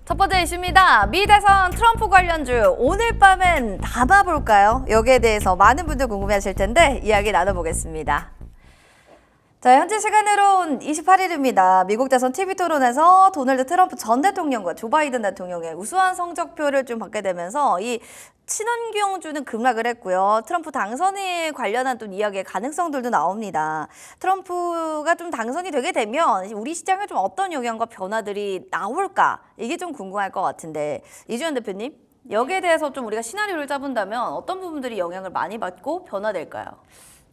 첫 번째 이슈입니다. 미 대선 트럼프 관련주 오늘 밤엔 담아볼까요? 여기에 대해서 많은 분들 궁금해하실 텐데 이야기 나눠보겠습니다. 자, 현지 시간으론 28일입니다. 미국 대선 TV 토론에서 도널드 트럼프 전 대통령과 조 바이든 대통령의 우수한 성적표를 좀 받게 되면서 이 친환경주는 급락을 했고요. 트럼프 당선에 관련한 또 이야기의 가능성들도 나옵니다. 트럼프가 좀 당선이 되게 되면 우리 시장에 좀 어떤 영향과 변화들이 나올까? 이게 좀 궁금할 것 같은데 이주연 대표님, 여기에 대해서 좀 우리가 시나리오를 짜본다면 어떤 부분들이 영향을 많이 받고 변화될까요?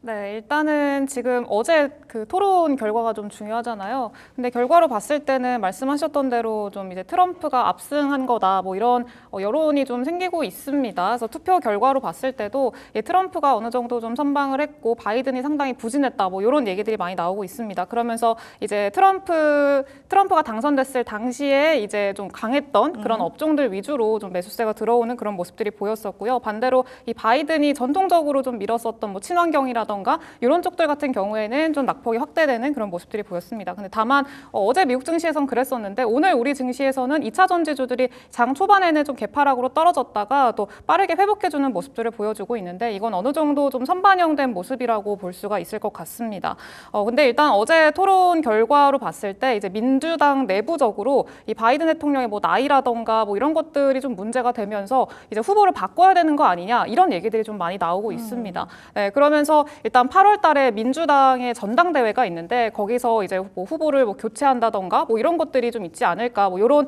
네, 일단은 지금 어제 그 토론 결과가 좀 중요하잖아요. 근데 결과로 봤을 때는 말씀하셨던 대로 좀 이제 트럼프가 압승한 거다, 뭐 이런 여론이 좀 생기고 있습니다. 그래서 투표 결과로 봤을 때도 트럼프가 어느 정도 좀 선방을 했고 바이든이 상당히 부진했다, 뭐 이런 얘기들이 많이 나오고 있습니다. 그러면서 이제 트럼프가 당선됐을 당시에 이제 좀 강했던 그런 업종들 위주로 좀 매수세가 들어오는 그런 모습들이 보였었고요. 반대로 이 바이든이 전통적으로 좀 밀었었던 뭐 친환경이라든가 이런 쪽들 같은 경우에는 좀 낙폭이 확대되는 그런 모습들이 보였습니다. 근데 다만 어제 미국 증시에선 그랬었는데 오늘 우리 증시에서는 2차 전지주들이 장 초반에는 좀 개파락으로 떨어졌다가 또 빠르게 회복해주는 모습들을 보여주고 있는데 이건 어느 정도 좀 선반영된 모습이라고 볼 수가 있을 것 같습니다. 근데 일단 어제 토론 결과로 봤을 때 이제 민주당 내부적으로 이 바이든 대통령의 뭐 나이라던가 뭐 이런 것들이 좀 문제가 되면서 이제 후보를 바꿔야 되는 거 아니냐 이런 얘기들이 좀 많이 나오고 있습니다. 네, 그러면서 일단 8월 달에 민주당의 전당대회가 있는데 거기서 이제 뭐 후보를 뭐 교체한다던가 뭐 이런 것들이 좀 있지 않을까 뭐 이런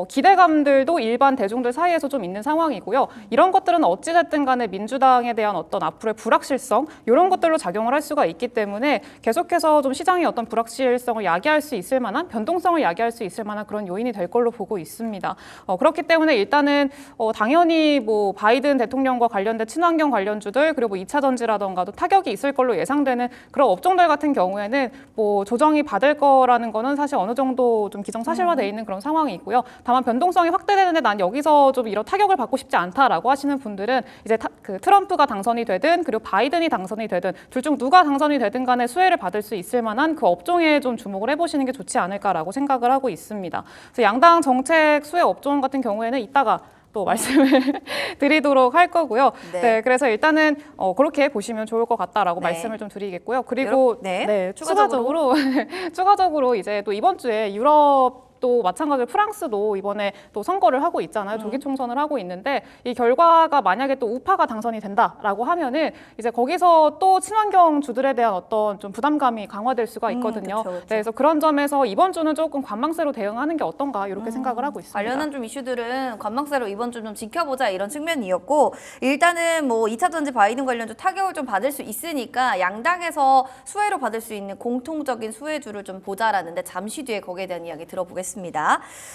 기대감들도 일반 대중들 사이에서 좀 있는 상황이고요. 이런 것들은 어찌됐든 간에 민주당에 대한 어떤 앞으로의 불확실성 이런 것들로 작용을 할 수가 있기 때문에 계속해서 좀 시장의 어떤 불확실성을 야기할 수 있을 만한 변동성을 야기할 수 있을 만한 그런 요인이 될 걸로 보고 있습니다. 그렇기 때문에 일단은 당연히 뭐 바이든 대통령과 관련된 친환경 관련주들 그리고 2차 전지라던가도 타격이 있을 걸로 예상되는 그런 업종들 같은 경우에는 뭐 조정이 받을 거라는 거는 사실 어느 정도 좀 기정사실화돼 있는 그런 상황이 있고요. 다만 변동성이 확대되는데 난 여기서 좀 이런 타격을 받고 싶지 않다라고 하시는 분들은 이제 그 트럼프가 당선이 되든 그리고 바이든이 당선이 되든 둘 중 누가 당선이 되든 간에 수혜를 받을 수 있을 만한 그 업종에 좀 주목을 해보시는 게 좋지 않을까라고 생각을 하고 있습니다. 그래서 양당 정책 수혜 업종 같은 경우에는 이따가 또 말씀을 드리도록 할 거고요. 네, 그래서 일단은 그렇게 보시면 좋을 것 같다라고 말씀을 좀 드리겠고요. 그리고 추가적으로 이제 또 이번 주에 유럽 또 마찬가지로 프랑스도 이번에 또 선거를 하고 있잖아요. 조기 총선을 하고 있는데 이 결과가 만약에 또 우파가 당선이 된다라고 하면은 이제 거기서 또 친환경 주들에 대한 어떤 좀 부담감이 강화될 수가 있거든요. 그쵸. 네, 그래서 그런 점에서 이번 주는 조금 관망세로 대응하는 게 어떤가 이렇게 생각을 하고 있습니다. 관련한 좀 이슈들은 관망세로 이번 주 좀 지켜보자 이런 측면이었고 일단은 뭐 2차 전지 바이든 관련주 타격을 좀 받을 수 있으니까 양당에서 수혜로 받을 수 있는 공통적인 수혜주를 좀 보자라는데 잠시 뒤에 거기에 대한 이야기 들어보겠습니다.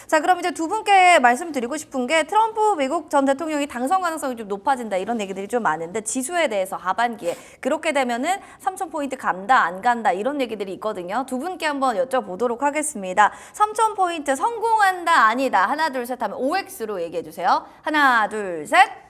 자, 그럼 이제 두 분께 말씀드리고 싶은 게 트럼프 미국 전 대통령이 당선 가능성이 좀 높아진다 이런 얘기들이 좀 많은데 지수에 대해서 하반기에 그렇게 되면은 3,000포인트 간다 안 간다 이런 얘기들이 있거든요. 두 분께 한번 여쭤보도록 하겠습니다. 3,000포인트 성공한다 아니다 하나 둘 셋 하면 OX로 얘기해 주세요. 하나 둘 셋.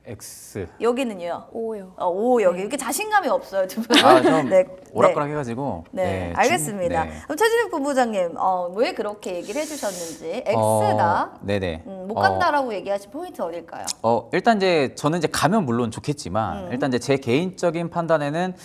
X. 여기는요? 오요. 오 여기 이렇게 자신감이 없어요 두 분. 좀 네. 오락가락 해가지고. 네, 알겠습니다. 네. 그럼 최진욱 본부장님, 왜 그렇게 얘기를 해주셨는지 X다. 네네. 못 간다라고 얘기하신 포인트 어딜까요? 일단 이제 저는 이제 가면 물론 좋겠지만 일단 이제 제 개인적인 판단에는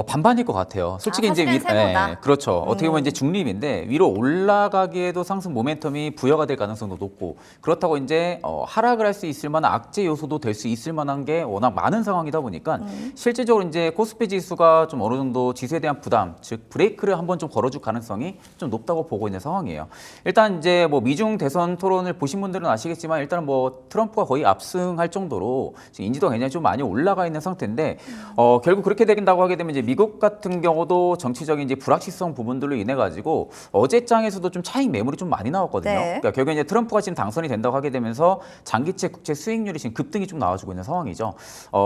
반반일 것 같아요. 솔직히 이제 사실은 세보다. 그렇죠. 어떻게 보면 이제 중립인데 위로 올라가기에도 상승 모멘텀이 부여가 될 가능성도 높고 그렇다고 이제 하락을 할 수 있을 만한 악재 요소도 될 수 있을 만한 게 워낙 많은 상황이다 보니까 실질적으로 이제 코스피 지수가 좀 어느 정도 지수에 대한 부담, 즉 브레이크를 한번 좀 걸어줄 가능성이 좀 높다고 보고 있는 상황이에요. 일단 이제 뭐 미중 대선 토론을 보신 분들은 아시겠지만 일단 뭐 트럼프가 거의 압승할 정도로 지금 인지도가 굉장히 좀 많이 올라가 있는 상태인데 결국 그렇게 된다고 하게 되면 이제 미국 같은 경우도 정치적인 이제 불확실성 부분들로 인해 가지고 어제장에서도 좀 차익 매물이 좀 많이 나왔거든요. 네. 그러니까 결국에 이제 트럼프가 지금 당선이 된다고 하게 되면서 장기채 국채 수익률이 지금 급등이 좀 나와주고 있는 상황이죠.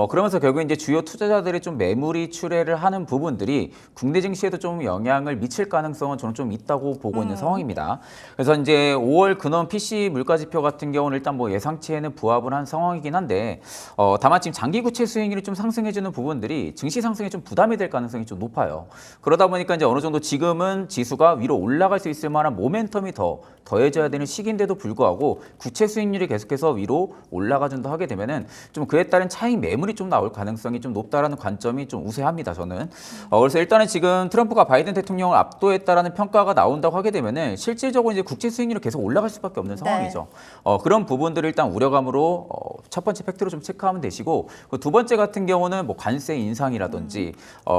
그러면서 결국에 이제 주요 투자자들이 좀 매물이 출회를 하는 부분들이 국내 증시에도 좀 영향을 미칠 가능성은 저는 좀 있다고 보고 있는 상황입니다. 그래서 이제 5월 근원 PC 물가지표 같은 경우는 일단 뭐 예상치에는 부합을 한 상황이긴 한데 다만 지금 장기 국채 수익률이 좀 상승해주는 부분들이 증시 상승에 좀 부담이 될 될 가능성이 좀 높아요. 그러다 보니까 이제 어느 정도 지금은 지수가 위로 올라갈 수 있을 만한 모멘텀이 더해져야 되는 시기인데도 불구하고 국채 수익률이 계속해서 위로 올라가준다 하게 되면은 좀 그에 따른 차익 매물이 좀 나올 가능성이 좀 높다라는 관점이 좀 우세합니다. 저는. 그래서 일단은 지금 트럼프가 바이든 대통령을 압도했다라는 평가가 나온다고 하게 되면은 실질적으로 이제 국채 수익률이 계속 올라갈 수밖에 없는 상황이죠. 그런 부분들을 일단 우려감으로 첫 번째 팩트로 좀 체크하면 되시고 두 번째 같은 경우는 뭐 관세 인상이라든지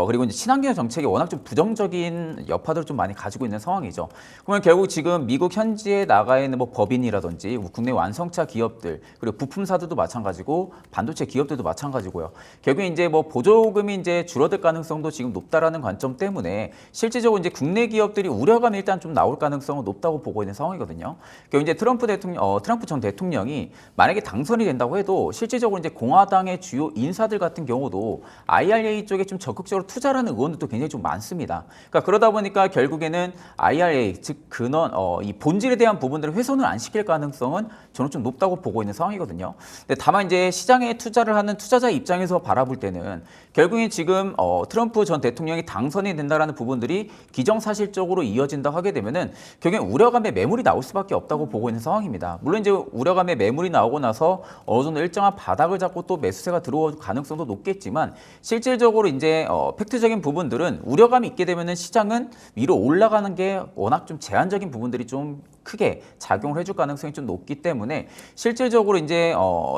그리고 이제 친환경 정책이 워낙 좀 부정적인 여파들을 좀 많이 가지고 있는 상황이죠. 그러면 결국 지금 미국 현지에 나가 있는 뭐 법인이라든지 국내 완성차 기업들 그리고 부품사들도 마찬가지고 반도체 기업들도 마찬가지고요. 결국에 이제 뭐 보조금이 이제 줄어들 가능성도 지금 높다라는 관점 때문에 실질적으로 이제 국내 기업들이 우려감이 일단 좀 나올 가능성은 높다고 보고 있는 상황이거든요. 결국 이제 트럼프 전 대통령이 만약에 당선이 된다고 해도 실질적으로 이제 공화당의 주요 인사들 같은 경우도 IRA 쪽에 좀 적극적으로 투자라는 의원들도 굉장히 좀 많습니다. 그러니까 그러다 보니까 결국에는 IRA 즉 근원 이 본질에 대한 부분들을 훼손을 안 시킬 가능성은 저는 좀 높다고 보고 있는 상황이거든요. 근데 다만 이제 시장에 투자를 하는 투자자 입장에서 바라볼 때는 결국엔 지금 트럼프 전 대통령이 당선이 된다라는 부분들이 기정사실적으로 이어진다 하게 되면은 결국엔 우려감의 매물이 나올 수밖에 없다고 보고 있는 상황입니다. 물론 이제 우려감의 매물이 나오고 나서 어느 정도 일정한 바닥을 잡고 또 매수세가 들어올 가능성도 높겠지만 실질적으로 이제 팩트적인 부분들은 우려감이 있게 되면은 시장은 위로 올라가는 게 워낙 좀 제한적인 부분들이 좀 크게 작용을 해줄 가능성이 좀 높기 때문에 실질적으로 이제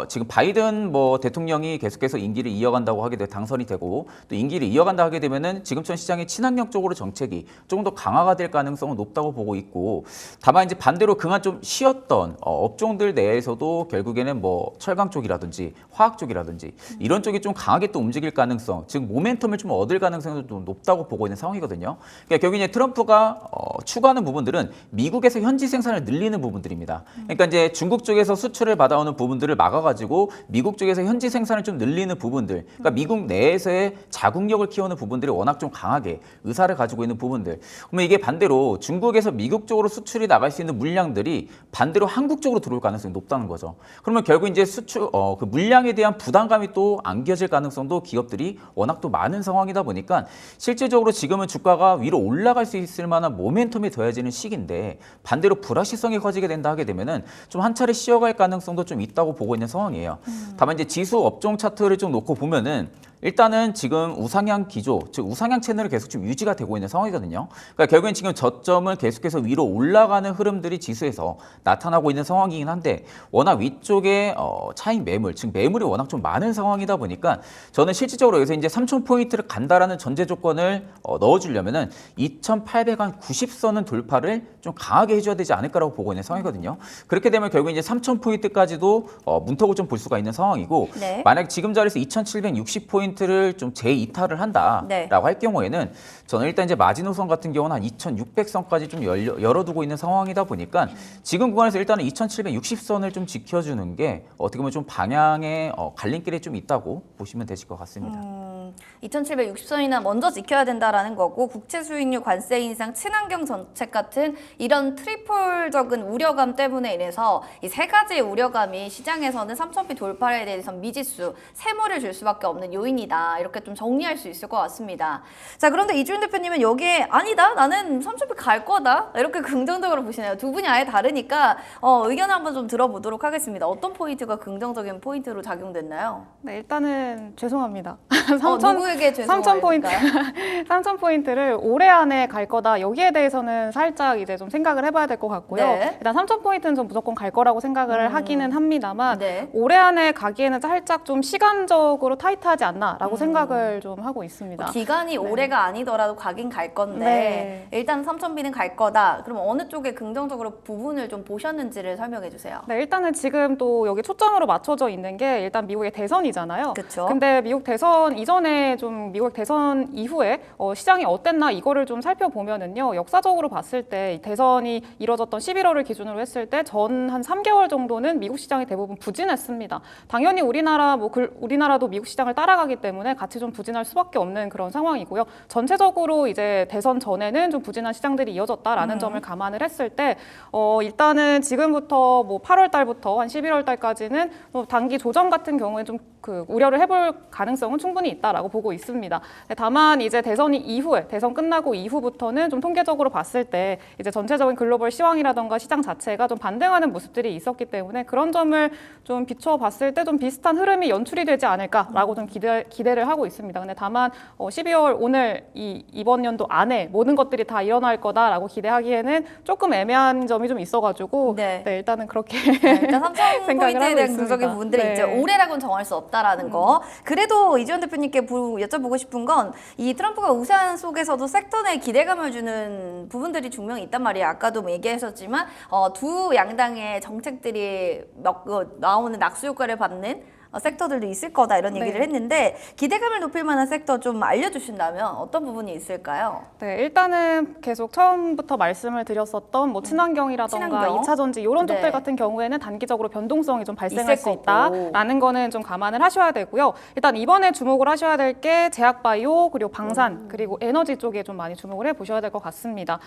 지금 바이든 뭐 대통령이 계속해서 임기를 이어간다고 하게 돼 당선이 되고 또 임기를 이어간다 하게 되면은 지금처럼 시장의 친환경 쪽으로 정책이 조금 더 강화가 될 가능성은 높다고 보고 있고 다만 이제 반대로 그간 좀 쉬었던 업종들 내에서도 결국에는 뭐 철강 쪽이라든지 화학 쪽이라든지 이런 쪽이 좀 강하게 또 움직일 가능성, 즉 모멘텀을 좀 얻을 가능성도 좀 높다고 보고 있는 상황이거든요. 그러니까 결국 이제 트럼프가 추구하는 부분들은 미국에서 현지 생산을 늘리는 부분들입니다. 그러니까 이제 중국 쪽에서 수출을 받아오는 부분들을 막아가지고 미국 쪽에서 현지 생산을 좀 늘리는 부분들, 그러니까 미국 내에서의 자국력을 키우는 부분들이 워낙 좀 강하게 의사를 가지고 있는 부분들. 그러면 이게 반대로 중국에서 미국 쪽으로 수출이 나갈 수 있는 물량들이 반대로 한국 쪽으로 들어올 가능성이 높다는 거죠. 그러면 결국 이제 수출 그 물량에 대한 부담감이 또 안겨질 가능성도 기업들이 워낙 또 많은 상황이다 보니까 실질적으로 지금은 주가가 위로 올라갈 수 있을 만한 모멘텀이 더해지는 시기인데 반대로 불확실성이 커지게 된다 하게 되면은 좀 한 차례 쉬어갈 가능성도 좀 있다고 보고 있는 상황이에요. 다만 이제 지수 업종 차트를 좀 놓고 보면은 일단은 지금 우상향 기조, 즉 우상향 채널이 계속 좀 유지가 되고 있는 상황이거든요. 그러니까 결국엔 지금 저점을 계속해서 위로 올라가는 흐름들이 지수에서 나타나고 있는 상황이긴 한데 워낙 위쪽에 차익 매물, 즉 매물이 워낙 좀 많은 상황이다 보니까 저는 실질적으로 여기서 이제 3,000포인트를 간다라는 전제 조건을 넣어주려면은 2,890선은 돌파를 좀 강하게 해줘야 되지 않을까라고 보고 있는 상황이거든요. 그렇게 되면 결국 이제 3,000포인트까지도 문턱을 좀 볼 수가 있는 상황이고 네. 만약 지금 자리에서 2,760포인트를 좀 재이탈을 한다라고 네. 할 경우에는 저는 일단 이제 마지노선 같은 경우는 한 2,600선까지 좀 열어두고 있는 상황이다 보니까 지금 구간에서 일단은 2,760선을 좀 지켜주는 게 어떻게 보면 좀 방향의 갈림길에 좀 있다고 보시면 되실 것 같습니다. 2,760선이나 먼저 지켜야 된다라는 거고 국채 수익률, 관세 인상, 친환경 정책 같은 이런 트리플적인 우려감 때문에 인해서 이 세 가지의 우려감이 시장에서는 3,000피 돌파에 대해서 미지수, 세모를 줄 수밖에 없는 요인이다. 이렇게 좀 정리할 수 있을 것 같습니다. 자, 그런데 이주인 대표님은 여기에 아니다, 나는 3,000피 갈 거다. 이렇게 긍정적으로 보시나요? 두 분이 아예 다르니까 의견을 한번 좀 들어보도록 하겠습니다. 어떤 포인트가 긍정적인 포인트로 작용됐나요? 네, 일단은 죄송합니다. 누구에게 죄송합니까? 3,000포인트를 올해 안에 갈 거다. 여기에 대해서는 살짝 이제 좀 생각을 해봐야 될 것 같고요. 네. 일단 3,000포인트는 좀 무조건 갈 거라고 생각을 하기는 합니다만 네. 올해 안에 가기에는 살짝 좀 시간적으로 타이트하지 않나라고 생각을 좀 하고 있습니다. 기간이 올해가 아니더라도 가긴 갈 건데 일단 3,000비는 갈 거다. 그럼 어느 쪽에 긍정적으로 부분을 좀 보셨는지를 설명해 주세요. 네, 일단은 지금 또 여기 초점으로 맞춰져 있는 게 일단 미국의 대선이잖아요. 그쵸. 근데 미국 대선 이전에 좀 미국 대선 이후에 시장이 어땠나 이거를 좀 살펴보면은요. 역사적으로 봤을 때 이 대선이 이뤄졌던 11월을 기준으로 했을 때 전 한 3개월 정도는 미국 시장이 대부분 부진했습니다. 당연히 우리나라도 미국 시장을 따라가기 때문에 같이 좀 부진할 수밖에 없는 그런 상황이고요. 전체적으로 이제 대선 전에는 좀 부진한 시장들이 이어졌다라는 점을 감안을 했을 때 일단은 지금부터 뭐 8월 달부터 한 11월 달까지는 단기 조정 같은 경우에 좀 그 우려를 해볼 가능성은 충분히 있다라고 보고 있습니다. 다만 이제 대선 끝나고 이후부터는 좀 통계적으로 봤을 때 이제 전체적인 글로벌 시황이라던가 시장 자체가 좀 반등하는 모습들이 있었기 때문에 그런 점을 좀 비춰봤을 때 좀 비슷한 흐름이 연출이 되지 않을까라고 좀 기대를 하고 있습니다. 근데 다만 12월 오늘 이번 연도 안에 모든 것들이 다 일어날 거다라고 기대하기에는 조금 애매한 점이 좀 있어가지고 네. 네, 일단은 그렇게 일단 삼성 생각을 포인트에 하고 대한 있습니다. 분석의 부분들이 네. 이제 올해라고는 정할 수 없다라는 거. 그래도 이지원 대표님께 여쭤보고 싶은 건 이 트럼프가 우세한 속에서도 섹터 내 기대감을 주는 부분들이 분명히 있단 말이에요. 아까도 얘기하셨지만 두 양당의 정책들이 나오는 낙수 효과를 받는 섹터들도 있을 거다 이런 얘기를 네. 했는데 기대감을 높일 만한 섹터 좀 알려주신다면 어떤 부분이 있을까요? 네, 일단은 계속 처음부터 말씀을 드렸었던 뭐 친환경이라던가 친환경. 2차 전지 이런 네. 쪽들 같은 경우에는 단기적으로 변동성이 좀 발생할 있을 수 거고. 있다라는 거는 좀 감안을 하셔야 되고요. 일단 이번에 주목을 하셔야 될 게 제약바이오 그리고 방산 그리고 에너지 쪽에 좀 많이 주목을 해보셔야 될 것 같습니다.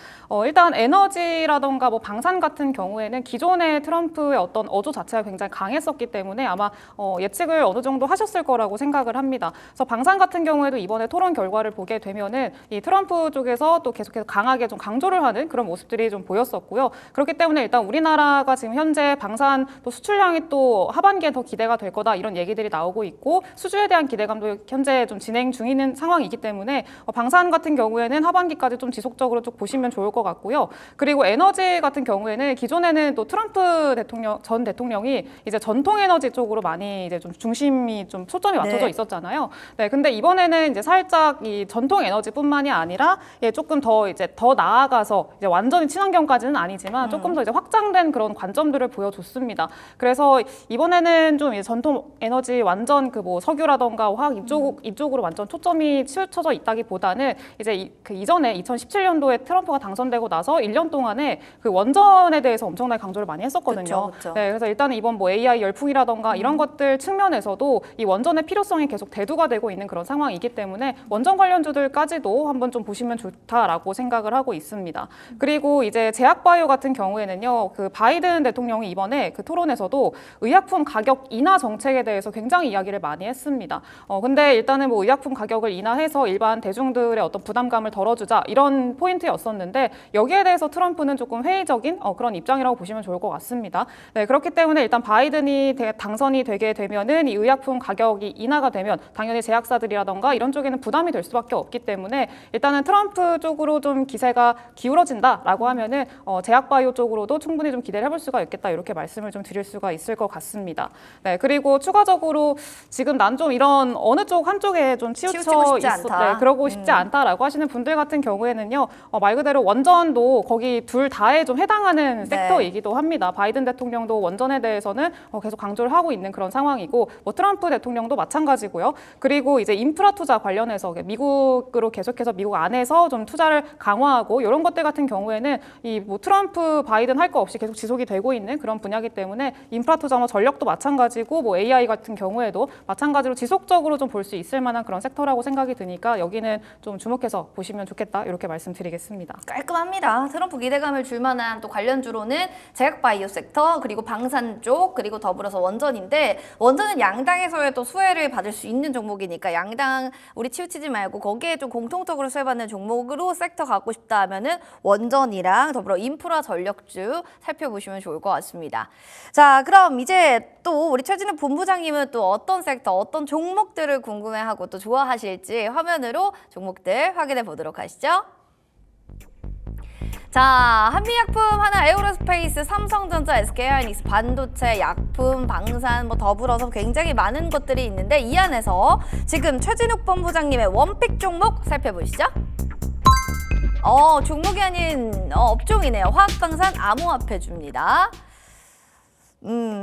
일단 에너지라던가 뭐 방산 같은 경우에는 기존의 트럼프의 어떤 어조 자체가 굉장히 강했었기 때문에 아마 예측을 어느 정도 하셨을 거라고 생각을 합니다. 그래서 방산 같은 경우에도 이번에 토론 결과를 보게 되면은 이 트럼프 쪽에서 또 계속해서 강하게 좀 강조를 하는 그런 모습들이 좀 보였었고요. 그렇기 때문에 일단 우리나라가 지금 현재 방산 또 수출량이 또 하반기에 더 기대가 될 거다 이런 얘기들이 나오고 있고 수주에 대한 기대감도 현재 좀 진행 중인 상황이기 때문에 방산 같은 경우에는 하반기까지 좀 지속적으로 쭉 보시면 좋을 것 같고요. 그리고 에너지 같은 경우에는 기존에는 또 트럼프 전 대통령이 이제 전통 에너지 쪽으로 많이 이제 좀 중심이 좀 초점이 맞춰져 네. 있었잖아요. 네, 근데 이번에는 이제 살짝 이 전통 에너지뿐만이 아니라 조금 더 이제 더 나아가서 이제 완전히 친환경까지는 아니지만 조금 더 이제 확장된 그런 관점들을 보여줬습니다. 그래서 이번에는 좀 이제 전통 에너지 완전 그 뭐 석유라던가 화학 이쪽으로 완전 초점이 치우쳐져 있다기보다는 이제 그 이전에 2017년도에 트럼프가 당선되고 나서 1년 동안에 그 원전에 대해서 엄청나게 강조를 많이 했었거든요. 그쵸. 네, 그래서 일단은 이번 뭐 AI 열풍이라던가 이런 것들 측면에서도 이 원전의 필요성이 계속 대두가 되고 있는 그런 상황이기 때문에 원전 관련주들까지도 한번 좀 보시면 좋다라고 생각을 하고 있습니다. 그리고 이제 제약바이오 같은 경우에는요, 그 바이든 대통령이 이번에 그 토론에서도 의약품 가격 인하 정책에 대해서 굉장히 이야기를 많이 했습니다. 근데 일단은 뭐 의약품 가격을 인하해서 일반 대중들의 어떤 부담감을 덜어주자 이런 포인트였었는데 여기에 대해서 트럼프는 조금 회의적인 그런 입장이라고 보시면 좋을 것 같습니다. 네, 그렇기 때문에 일단 바이든이 당선이 되게 되면은 이 의약품 가격이 인하가 되면 당연히 제약사들이라던가 이런 쪽에는 부담이 될 수밖에 없기 때문에 일단은 트럼프 쪽으로 좀 기세가 기울어진다라고 하면은 제약바이오 쪽으로도 충분히 좀 기대를 해볼 수가 있겠다 이렇게 말씀을 좀 드릴 수가 있을 것 같습니다. 네, 그리고 추가적으로 지금 난 좀 이런 어느 쪽 한쪽에 좀 치우치고 싶지 않다. 네, 그러고 싶지 않다라고 하시는 분들 같은 경우에는요, 말 그대로 원전도 거기 둘 다에 좀 해당하는 네. 섹터이기도 합니다. 바이든 대통령도 원전에 대해서는 계속 강조를 하고 있는 그런 상황이고, 뭐 트럼프 대통령도 마찬가지고요. 그리고 이제 인프라 투자 관련해서 미국으로 계속해서 미국 안에서 좀 투자를 강화하고 이런 것들 같은 경우에는 이 뭐 트럼프 바이든 할 거 없이 계속 지속이 되고 있는 그런 분야이기 때문에 인프라 투자 뭐 전력도 마찬가지고 뭐 AI 같은 경우에도 마찬가지로 지속적으로 좀 볼 수 있을 만한 그런 섹터라고 생각이 드니까 여기는 좀 주목해서 보시면 좋겠다 이렇게 말씀드리겠습니다. 깔끔합니다. 트럼프 기대감을 줄 만한 또 관련주로는 제약바이오 섹터 그리고 방산 쪽 그리고 더불어서 원전인데 원전은 양당에서의 또 수혜를 받을 수 있는 종목이니까 양당 우리 치우치지 말고 거기에 좀 공통적으로 수혜받는 종목으로 섹터 갖고 싶다 하면은 원전이랑 더불어 인프라 전력주 살펴보시면 좋을 것 같습니다. 자, 그럼 이제 또 우리 최진욱 본부장님은 또 어떤 섹터, 어떤 종목들을 궁금해하고 또 좋아하실지 화면으로 종목들 확인해 보도록 하시죠. 자, 한미약품, 하나 에어로스페이스, 삼성전자, SK하이닉스, 반도체, 약품, 방산 뭐 더불어서 굉장히 많은 것들이 있는데 이 안에서 지금 최진욱 본부장님의 원픽 종목 살펴보시죠. 종목이 아닌 업종이네요. 화학방산 암호화폐주입니다.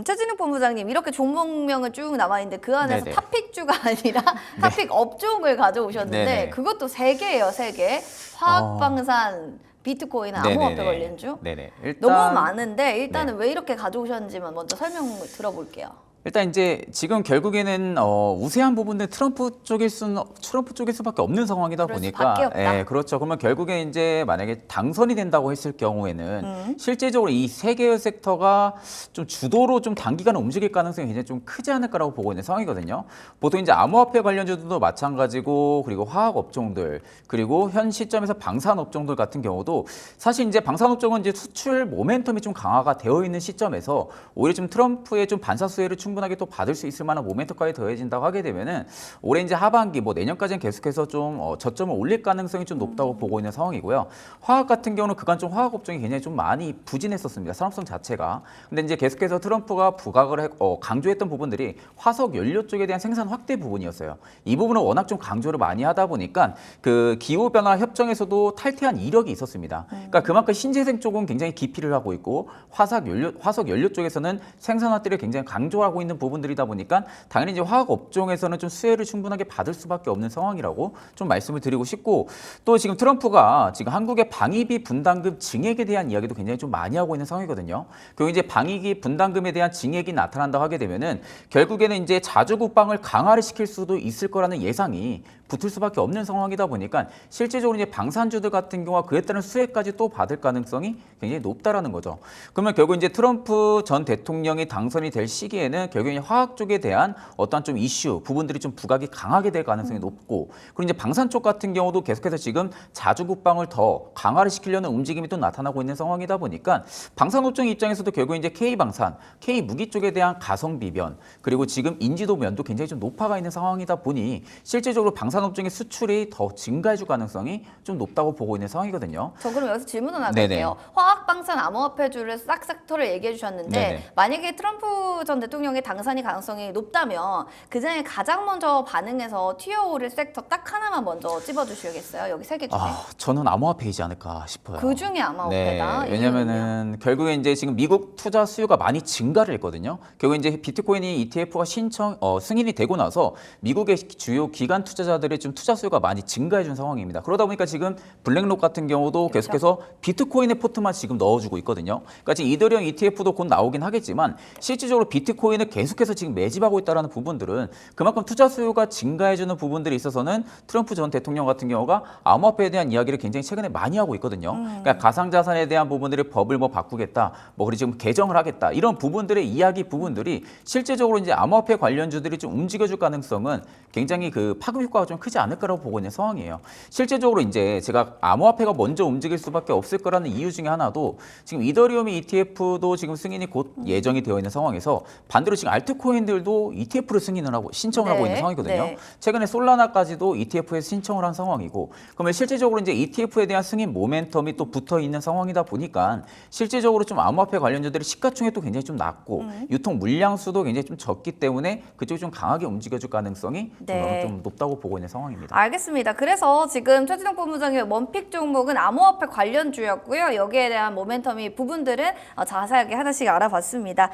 최진욱 본부장님 이렇게 종목명은 쭉 남아있는데 그 안에서 네네. 탑픽주가 아니라 탑픽 업종을 가져오셨는데 네네. 그것도 3개예요, 3개. 화학방산, 비트코인, 암호화폐 관련주. 네네. 일단 너무 많은데 일단은 왜 이렇게 가져오셨는지만 먼저 설명을 들어볼게요. 일단 이제 지금 결국에는 우세한 부분들 트럼프 쪽일 수밖에 없는 상황이다 그럴 보니까 수밖에 없다. 예, 그렇죠. 그러면 결국에 이제 만약에 당선이 된다고 했을 경우에는 실제적으로 이 세 개의 섹터가 좀 주도로 좀 단기간에 움직일 가능성이 굉장히 좀 크지 않을까라고 보고 있는 상황이거든요. 보통 이제 암호화폐 관련주들도 마찬가지고 그리고 화학 업종들 그리고 현 시점에서 방산 업종들 같은 경우도 사실 이제 방산 업종은 이제 수출 모멘텀이 좀 강화가 되어 있는 시점에서 오히려 좀 트럼프의 좀 반사 수혜를 충분하게 또 받을 수 있을 만한 모멘텀까지 더해진다고 하게 되면은 올해 이제 하반기 뭐 내년까지는 계속해서 좀 저점을 올릴 가능성이 좀 높다고 보고 있는 상황이고요. 화학 같은 경우는 그간 좀 화학 업종이 굉장히 좀 많이 부진했었습니다. 산업성 자체가. 근데 이제 계속해서 트럼프가 강조했던 부분들이 화석 연료 쪽에 대한 생산 확대 부분이었어요. 이 부분은 워낙 좀 강조를 많이 하다 보니까 그 기후 변화 협정에서도 탈퇴한 이력이 있었습니다. 그러니까 그만큼 신재생 쪽은 굉장히 기피를 하고 있고 화석 연료 쪽에서는 생산 확대를 굉장히 강조하고 있는 부분들이다 보니까 당연히 이제 화학 업종에서는 좀 수혜를 충분하게 받을 수밖에 없는 상황이라고 좀 말씀을 드리고 싶고 또 지금 트럼프가 지금 한국의 방위비 분담금 증액에 대한 이야기도 굉장히 좀 많이 하고 있는 상황이거든요. 그리고 이제 방위비 분담금에 대한 증액이 나타난다고 하게 되면은 결국에는 이제 자주 국방을 강화를 시킬 수도 있을 거라는 예상이 붙을 수밖에 없는 상황이다 보니까 실제적으로 이제 방산주들 같은 경우와 그에 따른 수혜까지 또 받을 가능성이 굉장히 높다라는 거죠. 그러면 결국 이제 트럼프 전 대통령이 당선이 될 시기에는 결국 이제 화학 쪽에 대한 어떠한 좀 이슈 부분들이 좀 부각이 강하게 될 가능성이 높고 그리고 이제 방산 쪽 같은 경우도 계속해서 지금 자주 국방을 더 강화를 시키려는 움직임이 또 나타나고 있는 상황이다 보니까 방산업종 입장에서도 결국 이제 K방산, K무기 쪽에 대한 가성비 면 그리고 지금 인지도 면도 굉장히 좀 높아가 있는 상황이다 보니 실질적으로 방산업종의 수출이 더 증가해줄 가능성이 좀 높다고 보고 있는 상황이거든요. 저 그럼 여기서 질문 하나 네네. 드릴게요. 화학, 방산, 암호화폐주를 싹 섹터를 얘기해 주셨는데 네네. 만약에 트럼프 전 대통령의 당선이 가능성이 높다면 그중에 가장 먼저 반응해서 튀어오를 섹터 딱 하나만 먼저 찝어주시겠어요? 여기 세 개 중에. 저는 암호화폐이지 않을까 싶어요. 그 중에 암호화폐다. 네, 왜냐면은 결국에 이제 지금 미국 투자 수요가 많이 증가를 했거든요. 결국 이제 비트코인이 ETF가 승인이 되고 나서 미국의 주요 기관 투자자들의 좀 투자 수요가 많이 증가해 준 상황입니다. 그러다 보니까 지금 블랙록 같은 경우도 그렇죠. 계속해서 비트코인의 포트만 지금 넣어주고 있거든요. 그러니까 지금 이더리움 ETF도 곧 나오긴 하겠지만 실질적으로 비트코인을 계속해서 지금 매집하고 있다는 부분들은 그만큼 투자 수요가 증가해주는 부분들이 있어서는 트럼프 전 대통령 같은 경우가 암호화폐에 대한 이야기를 굉장히 최근에 많이 하고 있거든요. 그러니까 가상자산에 대한 부분들의 법을 뭐 바꾸겠다, 뭐 그리고 지금 개정을 하겠다 이런 부분들의 이야기 부분들이 실제적으로 이제 암호화폐 관련주들이 좀 움직여줄 가능성은 굉장히 그 파급 효과가 좀 크지 않을까라고 보고 있는 상황이에요. 실제적으로 이제 제가 암호화폐가 먼저 움직일 수밖에 없을 거라는 이유 중에 하나도 지금 이더리움 ETF도 지금 승인이 곧 예정이 되어 있는 상황에서 반대로 지금 알트코인들도 ETF를 승인을 하고 신청을 하고 네, 있는 상황이거든요. 네. 최근에 솔라나까지도 ETF에 신청을 한 상황이고 그러면 실질적으로 이제 ETF에 대한 승인 모멘텀이 또 붙어 있는 상황이다 보니까 실질적으로 좀 암호화폐 관련주들의 시가총액도 굉장히 좀 낮고 유통 물량 수도 굉장히 좀 적기 때문에 그쪽이 좀 강하게 움직여줄 가능성이 네. 좀 높다고 보고 있는 상황입니다. 알겠습니다. 그래서 지금 최진영 본부장의 원픽 종목은 암호화폐 관련주였고요. 여기에 대한 모멘텀이 부분들은 자세하게 하나씩 알아봤습니다.